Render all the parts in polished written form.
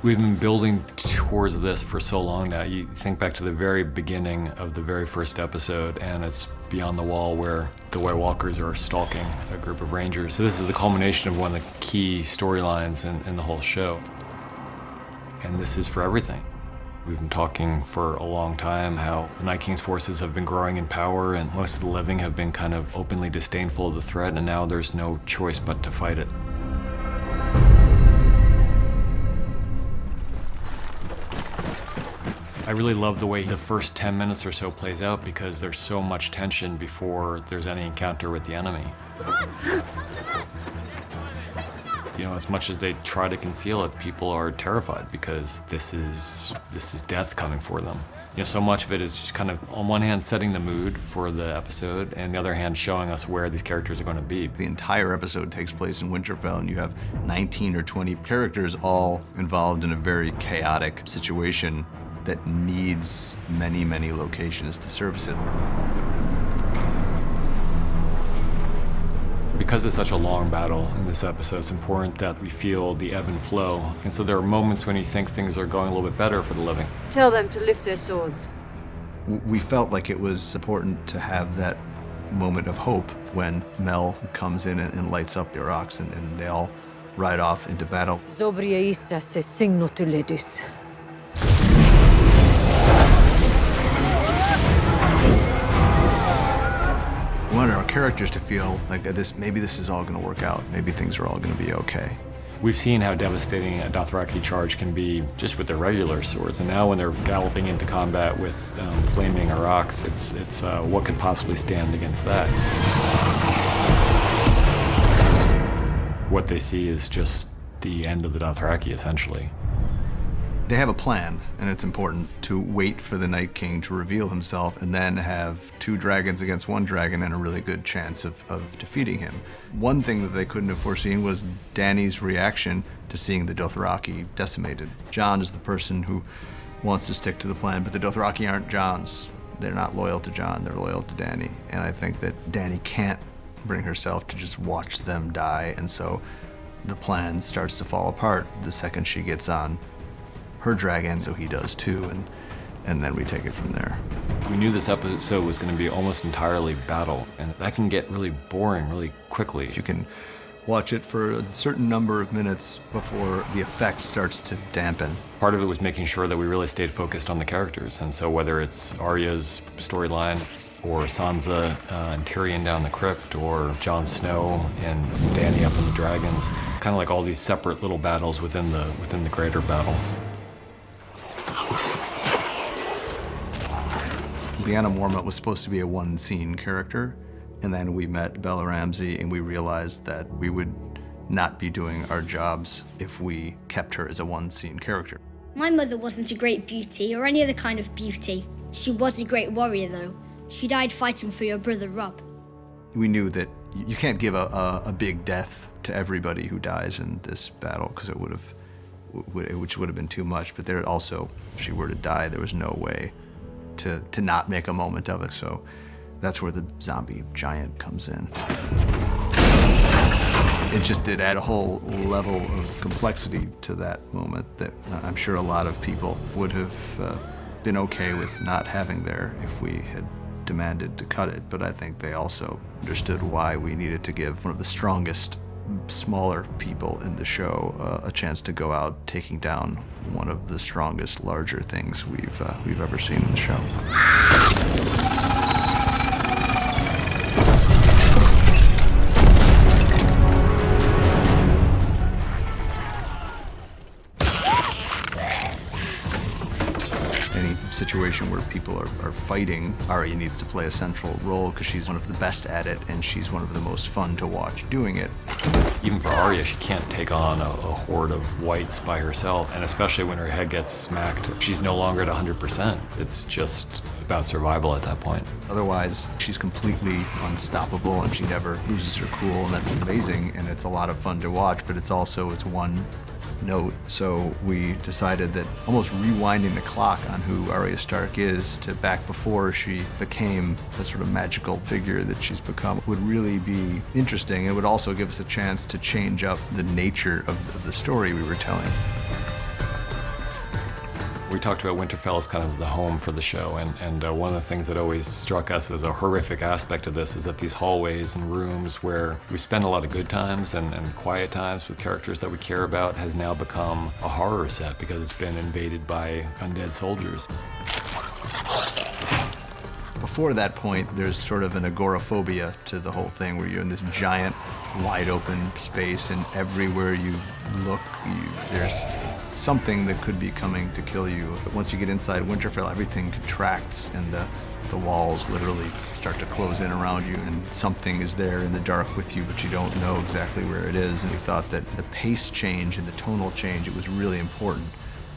We've been building towards this for so long now. You think back to the very beginning of the very first episode, and it's Beyond the Wall where the White Walkers are stalking a group of rangers. So this is the culmination of one of the key storylines in the whole show. And this is for everything. We've been talking for a long time how the Night King's forces have been growing in power, and most of the living have been kind of openly disdainful of the threat, and now there's no choice but to fight it. I really love the way the first 10 minutes or so plays out because there's so much tension before there's any encounter with the enemy. You know, as much as they try to conceal it, people are terrified because this is death coming for them. You know, so much of it is just kind of, on one hand, setting the mood for the episode, and the other hand, showing us where these characters are going to be. The entire episode takes place in Winterfell, and you have 19 or 20 characters all involved in a very chaotic situation that needs many, many locations to service it. Because it's such a long battle in this episode, it's important that we feel the ebb and flow. And so there are moments when you think things are going a little bit better for the living. Tell them to lift their swords. We felt like it was important to have that moment of hope when Mel comes in and lights up their ox, and they all ride off into battle. We wanted our characters to feel like maybe this is all going to work out. Maybe things are all going to be okay. We've seen how devastating a Dothraki charge can be just with their regular swords, and now when they're galloping into combat with flaming Aurochs, it's what could possibly stand against that? What they see is just the end of the Dothraki, essentially. They have a plan, and it's important to wait for the Night King to reveal himself and then have 2 dragons against 1 dragon and a really good chance of defeating him. One thing that they couldn't have foreseen was Dany's reaction to seeing the Dothraki decimated. Jon is the person who wants to stick to the plan, but the Dothraki aren't Jon's. They're not loyal to Jon, they're loyal to Dany. And I think that Dany can't bring herself to just watch them die, and so the plan starts to fall apart the second she gets on her dragon, so he does too, and then we take it from there. We knew this episode was going to be almost entirely battle, and that can get really boring really quickly. You can watch it for a certain number of minutes before the effect starts to dampen. Part of it was making sure that we really stayed focused on the characters, and so whether it's Arya's storyline, or Sansa and Tyrion down the crypt, or Jon Snow and Dany up in the dragons, kind of like all these separate little battles within the greater battle. Lyanna Mormont was supposed to be a one-scene character, and then we met Bella Ramsey and we realized that we would not be doing our jobs if we kept her as a one-scene character. My mother wasn't a great beauty or any other kind of beauty. She was a great warrior, though. She died fighting for your brother, Robb. We knew that you can't give a big death to everybody who dies in this battle, because which would have been too much, but there also, if she were to die, there was no way to not make a moment of it. So that's where the zombie giant comes in. It just did add a whole level of complexity to that moment that I'm sure a lot of people would have been okay with not having there if we had demanded to cut it. But I think they also understood why we needed to give one of the strongest, smaller people in the show a chance to go out taking down one of the strongest, larger things we've ever seen in the show. Any situation where people are fighting, Arya needs to play a central role because she's one of the best at it, and she's one of the most fun to watch doing it. Even for Arya, she can't take on a horde of whites by herself, and especially when her head gets smacked, she's no longer at 100%. It's just about survival at that point. Otherwise, she's completely unstoppable, and she never loses her cool, and that's amazing, and it's a lot of fun to watch, but it's one note, so we decided that almost rewinding the clock on who Arya Stark is to back before she became the sort of magical figure that she's become would really be interesting. It would also give us a chance to change up the nature of the story we were telling. We talked about Winterfell as kind of the home for the show, and one of the things that always struck us as a horrific aspect of this is that these hallways and rooms where we spend a lot of good times and quiet times with characters that we care about has now become a horror set because it's been invaded by undead soldiers. Before that point, there's sort of an agoraphobia to the whole thing where you're in this giant, wide open space, and everywhere you look, there's something that could be coming to kill you. Once you get inside Winterfell, everything contracts and the walls literally start to close in around you, and something is there in the dark with you, but you don't know exactly where it is. And we thought that the pace change and the tonal change, it was really important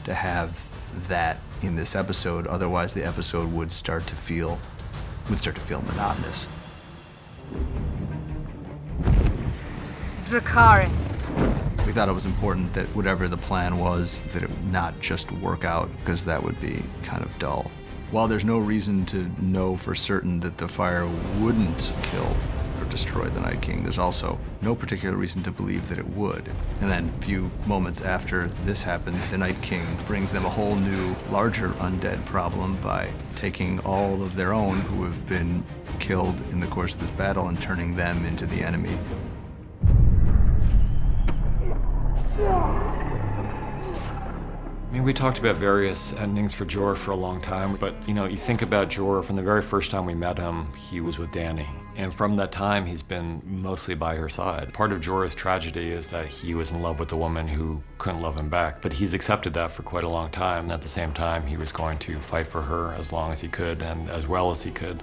to have that in this episode. Otherwise, the episode would start to feel monotonous. Dracarys. We thought it was important that whatever the plan was, that it would not just work out, because that would be kind of dull. While there's no reason to know for certain that the fire wouldn't kill or destroy the Night King, there's also no particular reason to believe that it would. And then a few moments after this happens, the Night King brings them a whole new, larger undead problem by taking all of their own who have been killed in the course of this battle and turning them into the enemy. I mean, we talked about various endings for Jorah for a long time, but you think about Jorah, from the very first time we met him, he was with Dany. And from that time, he's been mostly by her side. Part of Jorah's tragedy is that he was in love with a woman who couldn't love him back, but he's accepted that for quite a long time. And at the same time, he was going to fight for her as long as he could and as well as he could.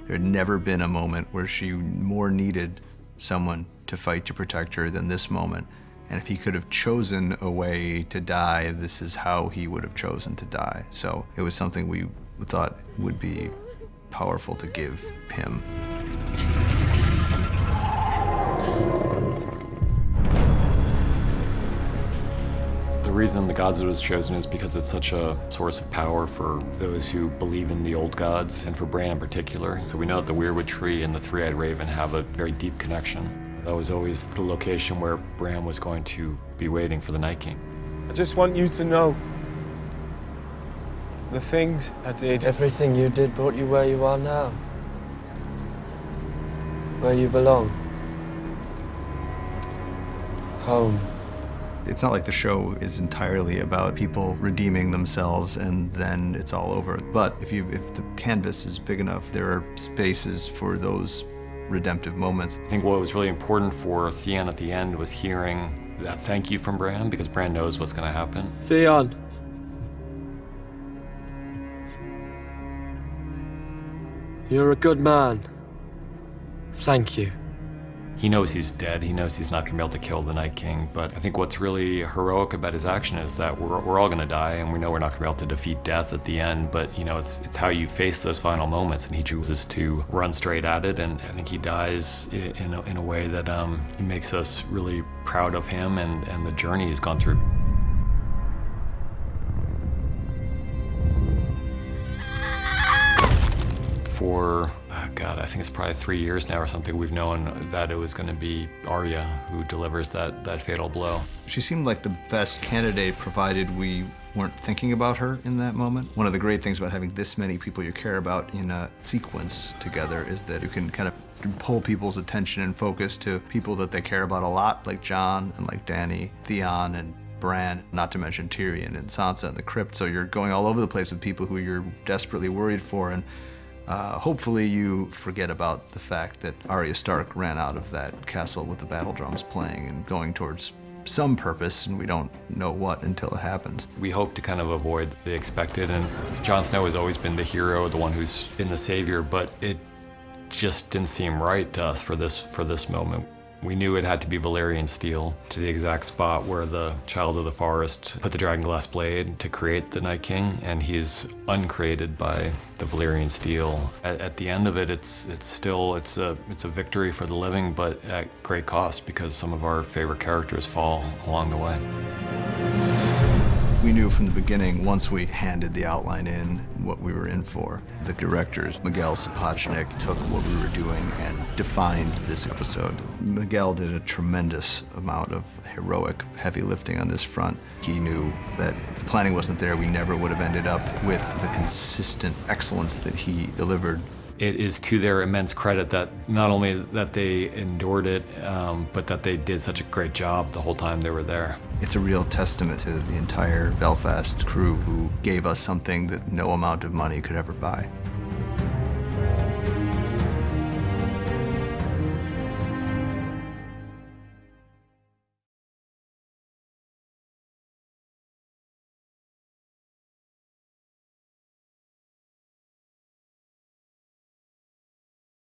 There had never been a moment where she more needed someone to fight to protect her than this moment. And if he could have chosen a way to die, this is how he would have chosen to die. So it was something we thought would be powerful to give him. The reason the Godswood was chosen is because it's such a source of power for those who believe in the old gods, and for Bran in particular. So we know that the Weirwood Tree and the Three-Eyed Raven have a very deep connection. That was always the location where Bran was going to be waiting for the Night King. I just want you to know the things I did. Everything you did brought you where you are now. Where you belong. Home. It's not like the show is entirely about people redeeming themselves and then it's all over. But if the canvas is big enough, there are spaces for those redemptive moments. I think what was really important for Theon at the end was hearing that thank you from Bran, because Bran knows what's going to happen. Theon. You're a good man. Thank you. He knows he's dead. He knows he's not going to be able to kill the Night King. But I think what's really heroic about his action is that we're all going to die, and we know we're not going to be able to defeat death at the end. But it's how you face those final moments, and he chooses to run straight at it. And I think he dies in a way that makes us really proud of him and the journey he's gone through. For, God, I think it's probably 3 years now or something, we've known that it was going to be Arya who delivers that fatal blow. She seemed like the best candidate, provided we weren't thinking about her in that moment. One of the great things about having this many people you care about in a sequence together is that you can kind of pull people's attention and focus to people that they care about a lot, like Jon and like Dany, Theon and Bran, not to mention Tyrion and Sansa in the crypt. So you're going all over the place with people who you're desperately worried for, and hopefully you forget about the fact that Arya Stark ran out of that castle with the battle drums playing and going towards some purpose, and we don't know what until it happens. We hope to kind of avoid the expected, and Jon Snow has always been the hero, the one who's been the savior, but it just didn't seem right to us for this moment. We knew it had to be Valyrian steel to the exact spot where the Child of the Forest put the Dragonglass blade to create the Night King, and he's uncreated by the Valyrian steel. At the end of it, it's a victory for the living, but at great cost because some of our favorite characters fall along the way. We knew from the beginning, once we handed the outline in, what we were in for. The directors, Miguel Sapochnik, took what we were doing and defined this episode. Miguel did a tremendous amount of heroic, heavy lifting on this front. He knew that if the planning wasn't there, we never would have ended up with the consistent excellence that he delivered. It is to their immense credit that not only that they endured it, but that they did such a great job the whole time they were there. It's a real testament to the entire Belfast crew who gave us something that no amount of money could ever buy.